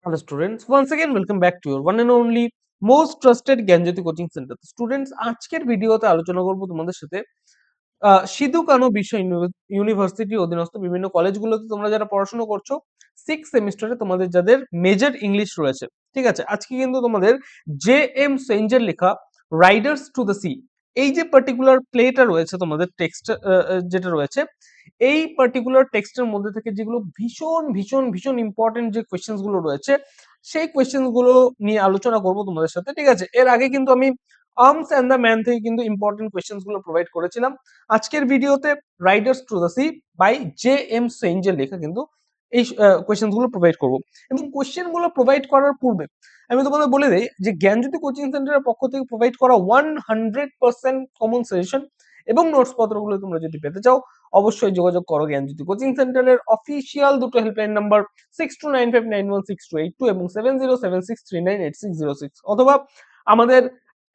Hello students, once again welcome back to your one and only most trusted Gyanjyoti coaching centre. Students, আজকের ভিডিওতে আলোচনা করব তোমাদের সাথে সিধু কানু বিশ্ব ইউনিভার্সিটি অধীনস্থ বিভিন্ন কলেজগুলোতে তোমরা যারা পড়াশোনা করছো 6 সেমিস্টারে তোমাদের যাদের মেজর ইংলিশ রয়েছে, ঠিক আছে। আজকে কিন্তু তোমাদের জে এম সেঞ্জের লেখা রাইডার্স টু দ্য সি, এই যে পার্টিকুলার প্লেটা রয়েছে তোমাদের টেক্সট যেটা রয়েছে, এই পার্টিকুলার টেক্সটের মধ্যে থেকে যেগুলো ভীষণ ভীষণ ভীষণ ইম্পর্টেন্ট যে কোয়েশ্চেন্স গুলো রয়েছে, সেই কোয়েশ্চেন্স গুলো নিয়ে আলোচনা করব তোমাদের সাথে, ঠিক আছে। এর আগে কিন্তু আমি আর্মস অ্যান্ড দ্য ম্যান থেকে কিন্তু ইম্পর্টেন্ট কোয়েশ্চেন্স গুলো প্রোভাইড করেছিলাম। আজকের ভিডিওতে riders to the sea by J M সেঞ্জের লেখা কিন্তু এই কোয়েশ্চেন্স গুলো প্রোভাইড করব। এবং কোয়েশ্চেন গুলো প্রোভাইড করার পূর্বে আমি তোমাদের বলে দিই যে জ্ঞানজ্যোতি কোচিং সেন্টারের পক্ষ থেকে প্রোভাইড করা 100% কমন সাজেশন এবং নোটস পত্রগুলো তোমরা যদি পেতে চাও, অবশ্যই যোগাযোগ করো জ্ঞানজ্যোতি কোচিং সেন্টারের অফিসিয়াল দুটো হেল্পলাইন নাম্বার 6295916282 এবং 7076398606, অথবা আমাদের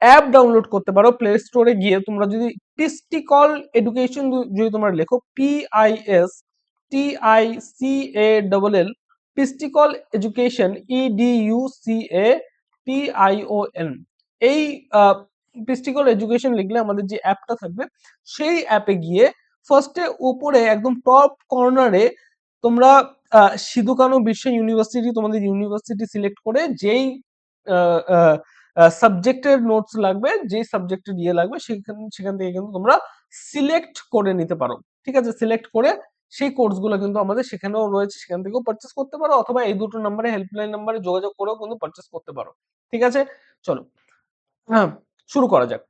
অ্যাপ ডাউনলোড করতে পারো প্লে স্টোরে গিয়ে। তোমরা যদি পিস্টিকল এডুকেশন যদি তোমরা লেখো PISTICALL পিস্টিকল এডুকেশন EDUCATION, এই পিস্টিকল এডুকেশন লিখলে আমাদের যে অ্যাপটা থাকবে সেই অ্যাপে গিয়ে ফার্স্টে উপরে একদম টপ কর্নারে তোমরা সিধু কানু বিশ্ব ইউনিভার্সিটি তোমাদের ইউনিভার্সিটি সিলেক্ট করে যেই সাবজেক্টের নোটস লাগবে, যেই সাবজেক্টের ইয়ে লাগবে, সেখান থেকে কিন্তু তোমরা সিলেক্ট করে নিতে পারো, ঠিক আছে। সিলেক্ট করে সেই কোর্সগুলো কিন্তু আমাদের সেখানেও রয়েছে, সেখান থেকেও পারচেস করতে পারো, অথবা এই দুটো নাম্বারে হেল্পলাইন নাম্বারে যোগাযোগ করেও কিন্তু পারচেস করতে পারো, ঠিক আছে। চলো হ্যাঁ, শুরু করা যাক।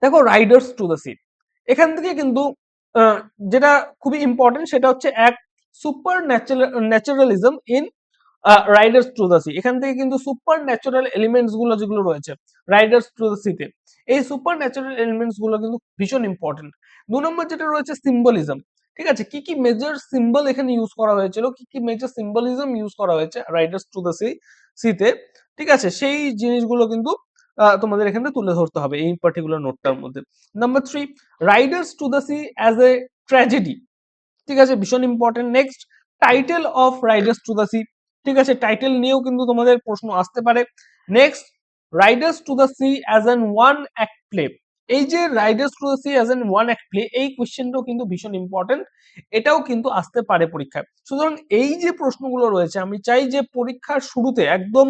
দেখো, রাইডার্স টু দ্য সি, এখান থেকে কিন্তু যেটা খুবই ইম্পর্টেন্ট সেটা হচ্ছে এক super naturalism in Riders to the C. এখান থেকে কিন্তু সুপার ন্যাচারাল এলিমেন্টস গুলো যেগুলো রয়েছে রাইডার্স টু দ্য সিতে, এই সুপার ন্যাচারাল এলিমেন্টস গুলো কিন্তু ভীষণ ইম্পর্টেন্ট। 2 নম্বর যেটা রয়েছে সিম্বলিজম, ঠিক আছে। কি কি মেজর সিম্বল এখানে ইউজ করা হয়েছিল, কি কি মেজর সিম্বলিজম ইউজ করা হয়েছে রাইডার্স টু দ্য সিতে, ঠিক আছে, সেই জিনিসগুলো কিন্তু তোমাদের এখানে তুলে ধরতে হবে এই পার্টিকুলার নোটটার মধ্যে। Number 3, Riders to the C as a tragedy, ঠিক আছে, ভীষণ important. Next, title of Riders to the C, ঠিক আছে, টাইটেল নিয়েও কিন্তু তোমাদের প্রশ্ন আসতে পারে। Next, Riders to the C as an one act play, এই যে Riders to the C as an one act play, এই কোয়েশ্চেনটাও কিন্তু ভীষণ ইম্পর্টেন্ট, এটাও কিন্তু আসতে পারে পরীক্ষায়। সুতরাং এই যে প্রশ্নগুলো রয়েছে, আমি চাই যে পরীক্ষার শুরুতে একদম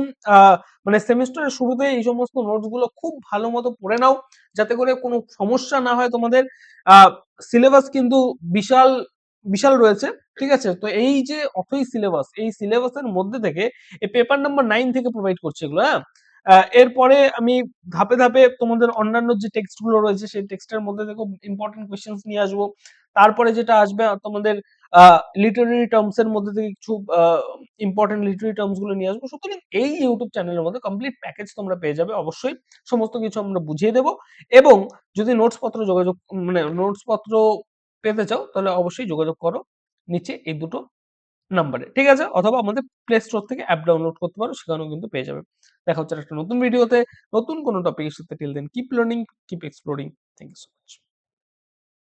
মানে সেমিস্টারের শুরুতে এই সমস্ত নোটস গুলো খুব ভালো মতো পড়ে নাও, যাতে করে কোনো সমস্যা না হয় তোমাদের। সিলেবাস কিন্তু বিশাল বিশাল রয়েছে, ঠিক আছে। তো এই যে অথই সিলেবাস, এই সিলেবাসের মধ্যে থেকে এই পেপার নাম্বার 9 থেকে প্রোভাইড করছে এগুলো, হ্যাঁ। এরপরে আমি ধাপে ধাপে তোমাদের অন্যান্য যে টেক্সট গুলো রয়েছে সেই টেক্সটের মধ্যে থেকে ইম্পর্টেন্ট কোয়েশ্চেন্স নিয়ে আসবো। তারপরে যেটা আসবে তোমাদের লিটারারি টার্মস এর মধ্যে থেকে কিছু ইম্পর্টেন্ট লিটারারি টার্মস গুলো নিয়ে আসবো। সুতরাং এই ইউটিউব চ্যানেলের মধ্যে কমপ্লিট প্যাকেজ তোমরা পেয়ে যাবে, অবশ্যই সমস্ত কিছু আমরা বুঝিয়ে দেবো। এবং যদি নোটস পত্র মানে নোটস পত্র পেতে চাও তাহলে অবশ্যই যোগাযোগ করো নিচে এই দুটো নাম্বারে, ঠিক আছে, অথবা আমাদের প্লে স্টোর থেকে অ্যাপ ডাউনলোড করতে পারো, সেখানেও কিন্তু পেয়ে যাবে। দেখা হচ্ছে একটা নতুন ভিডিওতে নতুন কোনো টপিকের সাথে। Till then keep learning, keep exploring. Thank you so much.